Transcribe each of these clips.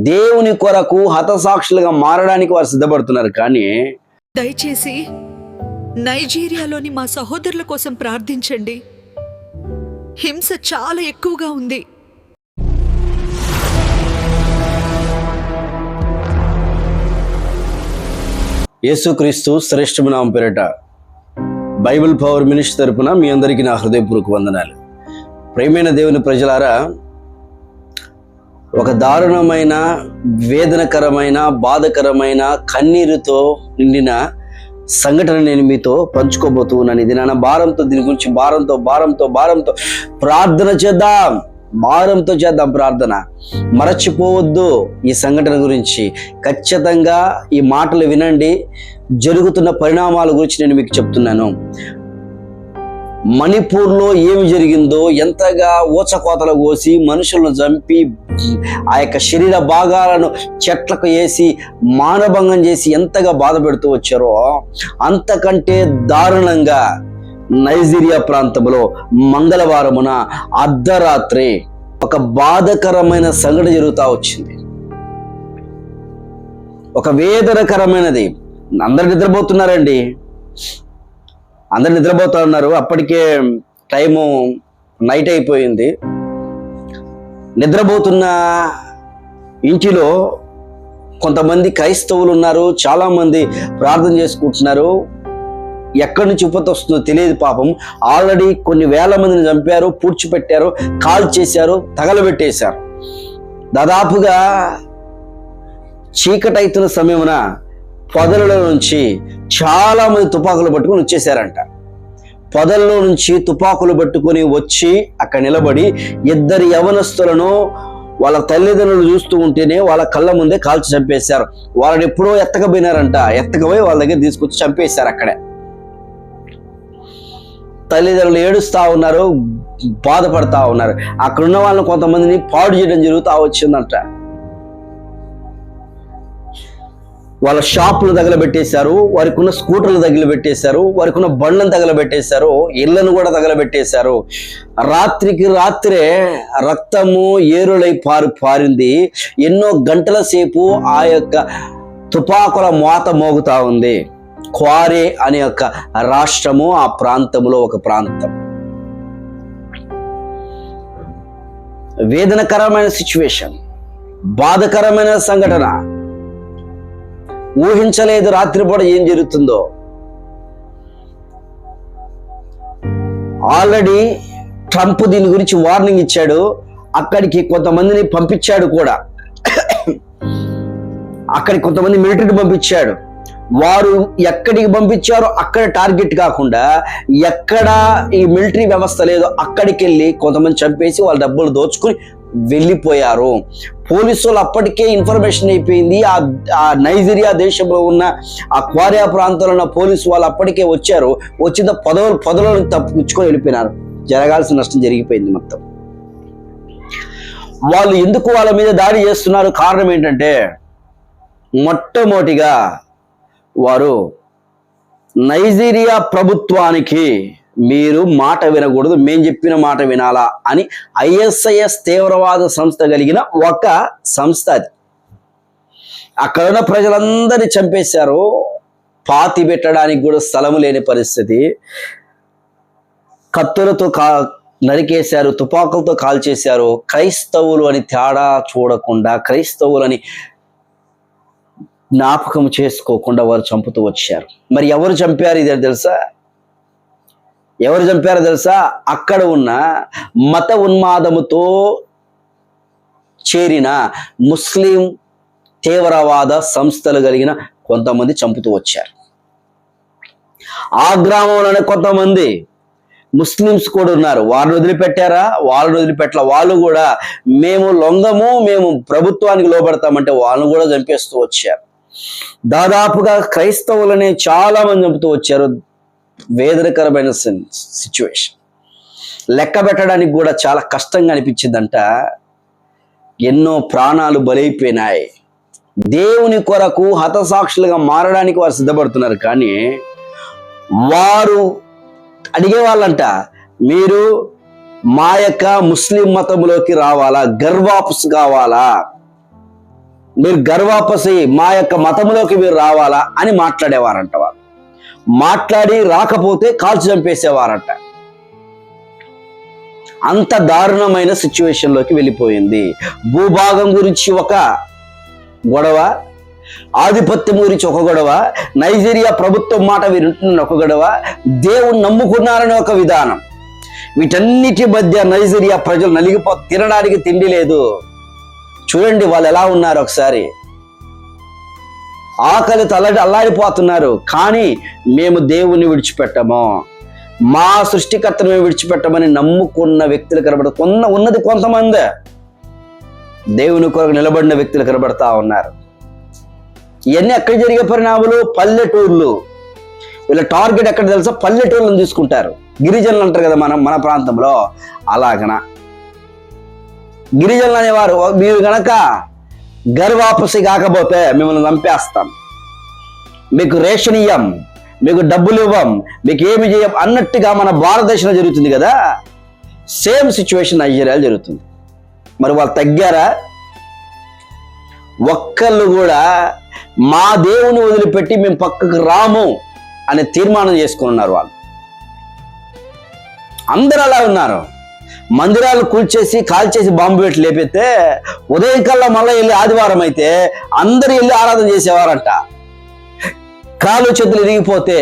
దేవుని కొరకు హతసాక్షులుగా మారడానికి వారు సిద్ధపడుతున్నారు. కానీ దయచేసి నైజీరియాలోని మా సహోదరుల కోసం ప్రార్థించండి. హింస చాలా ఎక్కువగా ఉంది. యేసుక్రీస్తు శ్రేష్ఠమైన నామం పేరిట బైబిల్ పవర్ మినిస్ట్రీ తరపున మీ అందరికీ నా హృదయపూర్వక వందనాలు. ప్రియమైన దేవుని ప్రజలారా, ఒక దారుణమైన, వేదనకరమైన, బాధకరమైన, కన్నీరుతో నిండిన సంఘటన నేను మీతో పంచుకోబోతున్నాను. ఇది నా భారంతో, దీని గురించి భారంతో ప్రార్థన చేద్దాం. భారంతో చేద్దాం ప్రార్థన. మరచిపోవద్దు ఈ సంఘటన గురించి. ఖచ్చితంగా ఈ మాటలు వినండి. జరుగుతున్న పరిణామాల గురించి నేను మీకు చెప్తున్నాను. మణిపూర్లో ఏమి జరిగిందో, ఎంతగా ఊచకోతలు కోసి మనుషులను చంపి ఆ యొక్క శరీర భాగాలను చెట్లకు వేసి మానభంగం చేసి ఎంతగా బాధ పెడుతూ వచ్చారో, అంతకంటే దారుణంగా నైజీరియా ప్రాంతంలో మంగళవారమున అర్ధరాత్రి ఒక బాధకరమైన సంఘటన జరుగుతూ వచ్చింది. ఒక వేదనకరమైనది. అందరు నిద్రపోతున్నారండి, అందరు నిద్రపోతూ ఉన్నారు. అప్పటికే టైము నైట్ అయిపోయింది. నిద్రపోతున్న ఇంటిలో కొంతమంది క్రైస్తవులు ఉన్నారు. చాలామంది ప్రార్థన చేసుకుంటున్నారు. ఎక్కడి నుంచి ఉపతి వస్తుందో తెలియదు పాపం. ఆల్రెడీ కొన్ని వేల మందిని చంపారు, పూడ్చిపెట్టారు, కాల్ చేశారు, తగలబెట్టేశారు. దాదాపుగా చీకటైతున్న సమయమున పొదలలో నుంచి చాలా మంది తుపాకులు పట్టుకొని వచ్చేసారంట. పొదల్లో నుంచి తుపాకులు పట్టుకొని వచ్చి అక్కడ నిలబడి ఇద్దరు యవనస్తులను వాళ్ళ తల్లిదండ్రులు చూస్తూ ఉంటేనే వాళ్ళ కళ్ళ ముందే కాల్చి చంపేశారు. వాళ్ళని ఎప్పుడో ఎత్తకపోయినారంట. ఎత్తకపోయి వాళ్ళ దగ్గర తీసుకొచ్చి చంపేశారు. అక్కడే తల్లిదండ్రులు ఏడుస్తూ ఉన్నారు, బాధపడతా ఉన్నారు. అక్కడున్న వాళ్ళని కొంతమందిని పాడు చేయడం జరుగుతూ వచ్చిందంట. వాళ్ళ షాపులు తగలబెట్టేశారు, వారికి ఉన్న స్కూటర్లు తగిలిపెట్టేశారు, వారికి ఉన్న బండ్లను తగలబెట్టేశారు, ఇళ్లను కూడా తగలబెట్టేశారు. రాత్రికి రాత్రే రక్తము ఏరులై పారింది. ఎన్నో గంటల సేపు ఆ యొక్క తుపాకుల మోత మోగుతా ఉంది. క్వారే అనే ఒక రాష్ట్రము ఆ ప్రాంతంలో ఒక ప్రాంతం. వేదనకరమైన సిచ్యువేషన్, బాధకరమైన సంఘటన. ఊహించలేదు రాత్రిపూట ఏం జరుగుతుందో. ఆల్రెడీ ట్రంప్ దీని గురించి వార్నింగ్ ఇచ్చాడు. అక్కడికి కొంతమందిని పంపించాడు కూడా. అక్కడికి కొంతమంది మిలిటరీని పంపించాడు. వారు ఎక్కడికి పంపించారో అక్కడ టార్గెట్ కాకుండా, ఎక్కడ ఈ మిలిటరీ వ్యవస్థ లేదో అక్కడికి వెళ్ళి కొంతమంది చంపేసి వాళ్ళ డబ్బులు దోచుకుని వెళ్ళిపోయారు. పోలీసులు అప్పటికే ఇన్ఫర్మేషన్ అయిపోయింది. ఆ నైజీరియా దేశంలో ఉన్న ఆ క్వారియా ప్రాంతంలో ఉన్న పోలీసు వాళ్ళు అప్పటికే వచ్చారు. వచ్చిన పొదలను తప్పించుకొని వెళ్ళిపోయినారు. జరగాల్సిన నష్టం జరిగిపోయింది మొత్తం. వాళ్ళు ఎందుకు వాళ్ళ మీద దాడి చేస్తున్నారు? కారణం ఏంటంటే, మొట్టమొదటిగా వారు నైజీరియా ప్రభుత్వానికి మీరు మాట వినకూడదు, మేము చెప్పిన మాట వినాలా అని ISIS తీవ్రవాద సంస్థ కలిగిన ఒక సంస్థ అది. అక్కడున్న ప్రజలందరినీ చంపేశారు. పాతి పెట్టడానికి కూడా స్థలం లేని పరిస్థితి. కత్తులతో నరికేశారు, తుపాకులతో కాల్చేశారు. క్రైస్తవులు అని తేడా చూడకుండా, క్రైస్తవులని జ్ఞాపకం చేసుకోకుండా వారు చంపుతూ వచ్చారు. మరి ఎవరు చంపారు ఇది తెలుసా? ఎవరు చంపారో తెలుసా? అక్కడ ఉన్న మత ఉన్మాదముతో చేరిన ముస్లిం తీవ్రవాద సంస్థలు కలిగిన కొంతమంది చంపుతూ వచ్చారు. ఆ గ్రామంలోనే కొంతమంది ముస్లిమ్స్ కూడా ఉన్నారు. వారిని వదిలిపెట్టారా? వాళ్ళని వదిలిపెట్టల. వాళ్ళు కూడా మేము లొంగము, మేము ప్రభుత్వానికి లోబడతామంటే వాళ్ళని కూడా చంపేస్తూ వచ్చారు. దాదాపుగా క్రైస్తవులనే చాలా మంది చంపుతూ వచ్చారు. వేదనకరమైన సిచ్యువేషన్. లెక్క పెట్టడానికి కూడా చాలా కష్టంగా అనిపించిందంట. ఎన్నో ప్రాణాలు బలైపోయినాయి. దేవుని కొరకు హతసాక్షులుగా మారడానికి వారు సిద్ధపడుతున్నారు. కానీ వారు అడిగే వాళ్ళంట, మీరు మా యొక్క ముస్లిం మతంలోకి రావాలా, గర్వాప్స్ కావాలా, మీరు గర్వాపసి మా యొక్క మతంలోకి మీరు రావాలా అని మాట్లాడేవారంట. వాళ్ళు మాట్లాడి రాకపోతే కాల్చి చంపేసేవారంట. అంత దారుణమైన సిచ్యువేషన్లోకి వెళ్ళిపోయింది. భూభాగం గురించి ఒక గొడవ, ఆధిపత్యం గురించి ఒక గొడవ, నైజీరియా ప్రభుత్వం మాట వింటున్న ఒక గొడవ, దేవుని నమ్ముకున్నారని ఒక విధానం. వీటన్నిటి మధ్య నైజీరియా ప్రజలు తినడానికి తిండి లేదు. చూడండి వాళ్ళు ఎలా ఉన్నారు ఒకసారి. ఆకలి అల్లాడిపోతున్నారు. కానీ మేము దేవుణ్ణి విడిచిపెట్టము, మా సృష్టికర్తను మేము విడిచిపెట్టమని నమ్ముకున్న వ్యక్తులు ఉన్నది కొంతమంది. దేవుని కొరకు నిలబడిన వ్యక్తులు కనబడతా ఉన్నారు. ఇవన్నీ ఎక్కడ జరిగే పరిణామాలు? పల్లెటూర్లు. వీళ్ళ టార్గెట్ ఎక్కడ తెలుసా? పల్లెటూర్లను తీసుకుంటారు. గిరిజనులు అంటారు కదా మన ప్రాంతంలో, అలాగన గిరిజనులు అనేవారు మీరు గనక గర్వాపసి కాకపోతే మిమ్మల్ని చంపేస్తాం, మీకు రేషన్ ఇయ్యం, మీకు డబ్బులు ఇవ్వం, మీకు ఏమి చేయం అన్నట్టుగా మన భారతదేశంలో జరుగుతుంది కదా. సేమ్ సిచ్యువేషన్ నైజీరియాలో జరుగుతుంది. మరి వాళ్ళు తగ్గారా? ఒక్కళ్ళు కూడా మా దేవుని వదిలిపెట్టి మేము పక్కకు రాము అనే తీర్మానం చేసుకుని ఉన్నారు. వాళ్ళు అందరూ అలా ఉన్నారు. మందిరాలు కూల్చేసి కాల్చేసి బాంబు పెట్టి లేపితే ఉదయం కల్లా మళ్ళీ వెళ్ళి ఆదివారం అయితే అందరూ వెళ్ళి ఆరాధన చేసేవారంట. కాలు చేతులు ఇరిగిపోతే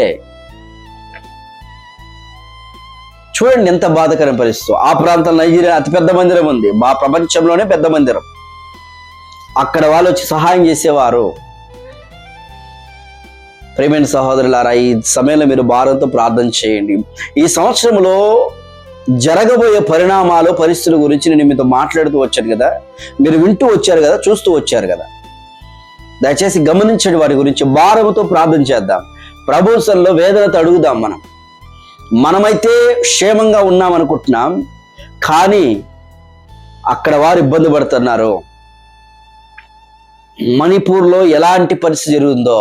చూడండి ఎంత బాధకరమైన పరిస్థితి. ఆ ప్రాంతంలో నైజీరియా అతిపెద్ద మందిరం ఉంది, ప్రపంచంలోనే పెద్ద మందిరం. అక్కడ వాళ్ళు వచ్చి సహాయం చేసేవారు. ప్రియమైన సహోదరులారా, ఈ సమయంలో మీరు భారంతో ప్రార్థన చేయండి. ఈ సంవత్సరంలో జరగబోయే పరిణామాలు, పరిస్థితుల గురించి నేను మీతో మాట్లాడుతూ వచ్చాను కదా, మీరు వింటూ వచ్చారు కదా, చూస్తూ వచ్చారు కదా. దయచేసి గమనించండి. వారి గురించి భారంతో ప్రార్థన చేద్దాం. ప్రభు సన్నిధిలో వేదనతో అడుగుదాం. మనమైతే క్షేమంగా ఉన్నాం అనుకుంటున్నాం, కానీ అక్కడ వారు ఇబ్బంది పడుతున్నారు. మణిపూర్లో ఎలాంటి పరిస్థితి జరుగుతుందో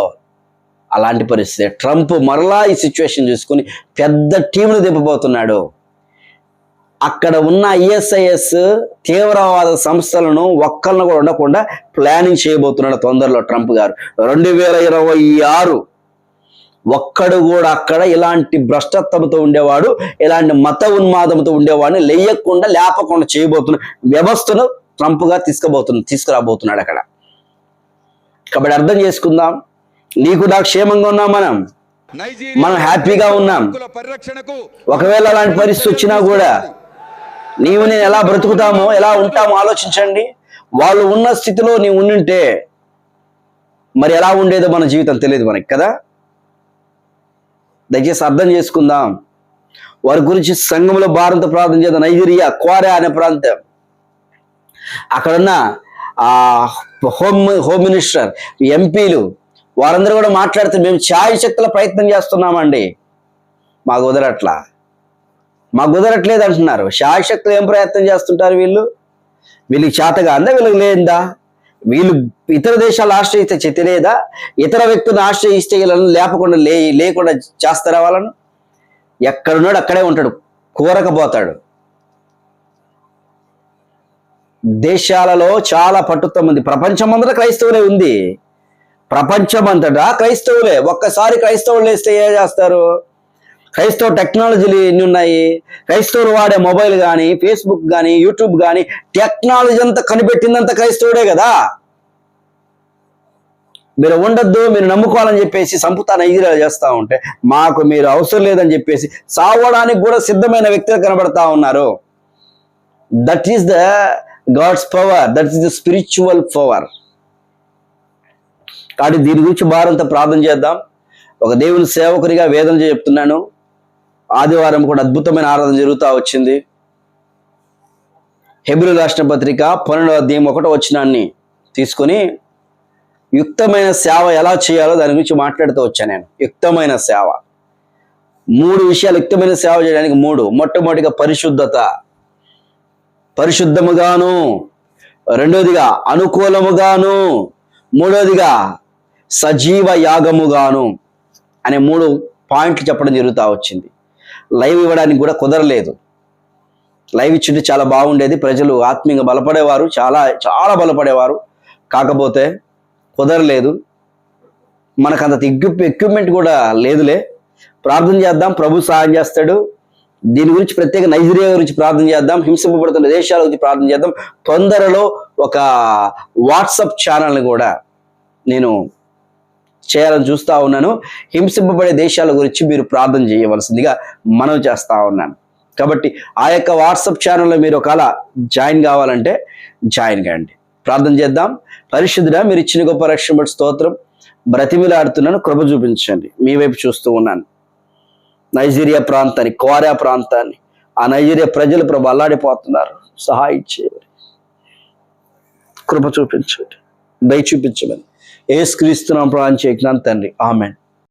అలాంటి పరిస్థితి. ట్రంప్ మరలా ఈ సిచ్యువేషన్ చూసుకుని పెద్ద టీంను దింపబోతున్నాడు. అక్కడ ఉన్న ISIS తీవ్రవాద సంస్థలను ఒక్కళ్ళను కూడా ఉండకుండా ప్లానింగ్ చేయబోతున్నాడు తొందరలో ట్రంప్ గారు. 2026 ఒక్కడు కూడా అక్కడ ఇలాంటి భ్రష్టత్వంతో ఉండేవాడు, ఇలాంటి మత ఉన్మాదంతో ఉండేవాడిని లేపకుండా చేయబోతున్న వ్యవస్థను ట్రంప్ గారు తీసుకురాబోతున్నాడు అక్కడ. కాబట్టి అర్థం చేసుకుందాం. నీకు నాకు క్షేమంగా ఉన్నాం, మనం హ్యాపీగా ఉన్నాం. ఒకవేళ అలాంటి పరిస్థితి వచ్చినా కూడా నీవు నేను ఎలా బ్రతుకుతామో, ఎలా ఉంటామో ఆలోచించండి. వాళ్ళు ఉన్న స్థితిలో నీవు ఉండింటే మరి ఎలా ఉండేదో మన జీవితం తెలియదు మనకి కదా. దయచేసి అర్థం చేసుకుందాం. వారి గురించి సంఘంలో భారంతో ప్రార్థన చేద్దాం. నైజీరియా క్వారా అనే ప్రాంతం, అక్కడున్న హోమ్ మినిస్టర్, ఎంపీలు వారందరూ కూడా మాట్లాడితే మేము ఛాయశక్తుల ప్రయత్నం చేస్తున్నామండి, మాకు కుదరట్లేదు అంటున్నారు. ఛాయశక్తులు ఏం ప్రయత్నం చేస్తుంటారు? వీళ్ళకి చేతగా అందా, వీళ్ళకి లేదా? వీళ్ళు ఇతర దేశాలు ఆశ్రయిస్తే తెలియదా? ఇతర వ్యక్తులను ఆశ్రయిస్తే వీళ్ళని లేకుండా చేస్తారా? వాళ్ళను ఎక్కడున్నాడు అక్కడే ఉంటాడు, కోరకపోతాడు. దేశాలలో చాలా పట్టుత్వం ఉంది. ప్రపంచమంతటా క్రైస్తవులే ఉంది. ప్రపంచమంతటా క్రైస్తవులే. ఒక్కసారి క్రైస్తవులు వేస్తే ఏం చేస్తారు? క్రైస్తవ టెక్నాలజీలు ఎన్ని ఉన్నాయి? క్రైస్తవులు వాడే మొబైల్ కానీ, ఫేస్బుక్ కానీ, యూట్యూబ్ కానీ, టెక్నాలజీ అంతా కనిపెట్టిందంతా క్రైస్తవుడే కదా. మీరు ఉండొద్దు, మీరు నమ్ముకోవాలని చెప్పేసి సంపుతా నైజీరియాలో చేస్తూ ఉంటే మాకు మీరు అవసరం లేదని చెప్పేసి సావడానికి కూడా సిద్ధమైన వ్యక్తులు కనబడతా ఉన్నారు. That is the God's power, that is the spiritual power. కాబట్టి దీని గురించి భారంతో ప్రార్థన చేద్దాం. ఒక దేవుని సేవకునిగా వేదన చెప్తున్నాను. ఆదివారం కూడా అద్భుతమైన ఆరాధన జరుగుతూ వచ్చింది. హెబ్రీయుల రాసిన పత్రిక 12వ అధ్యాయం 1వ వచనాన్ని తీసుకొని యుక్తమైన సేవ ఎలా చేయాలో దాని గురించి మాట్లాడుతూ వచ్చాను నేను. యుక్తమైన సేవ 3 విషయాలు. యుక్తమైన సేవ చేయడానికి 3. మొట్టమొదటిగా పరిశుద్ధముగాను, రెండోదిగా అనుకూలముగాను, మూడోదిగా సజీవ యాగముగాను అనే 3 పాయింట్లు చెప్పడం జరుగుతూ వచ్చింది. లైవ్ ఇవ్వడానికి కూడా కుదరలేదు. లైవ్ ఇచ్చింటే చాలా బాగుండేది. ప్రజలు ఆత్మీయంగా బలపడేవారు, చాలా చాలా బలపడేవారు. కాకపోతే కుదరలేదు, మనకు అంత ఎక్విప్మెంట్ కూడా లేదులే. ప్రార్థన చేద్దాం, ప్రభు సహాయం చేస్తాడు. దీని గురించి ప్రత్యేక నైజీరియా గురించి ప్రార్థన చేద్దాం, హింసింపబడుతున్న దేశాల గురించి ప్రార్థన చేద్దాం. తొందరలో ఒక వాట్సాప్ ఛానల్ని కూడా నేను చేయాలని చూస్తూ ఉన్నాను. హింసింపబడే దేశాల గురించి మీరు ప్రార్థన చేయవలసిందిగా మనవి చేస్తూ ఉన్నాను. కాబట్టి ఆ యొక్క వాట్సాప్ ఛానల్లో మీరు ఒకవేళ జాయిన్ కావాలంటే జాయిన్ కాండి. ప్రార్థన చేద్దాం. పరిశుద్ధుడా, మీరు ఇచ్చిన గొప్ప రక్షణ బట్టి స్తోత్రం. బ్రతిమిలాడుతున్నాను, కృప చూపించండి. మీ వైపు చూస్తూ ఉన్నాను. నైజీరియా ప్రాంతాన్ని, క్వారా ప్రాంతాన్ని, ఆ నైజీరియా ప్రజలు ప్రభు అల్లాడిపోతున్నారు. సహాయం చేయండి, కృప చూపించండి, దయ చూపించమని యేసుక్రీస్తు నామమున ప్రార్థన చేస్తున్నాను తండ్రి. ఆమేన్.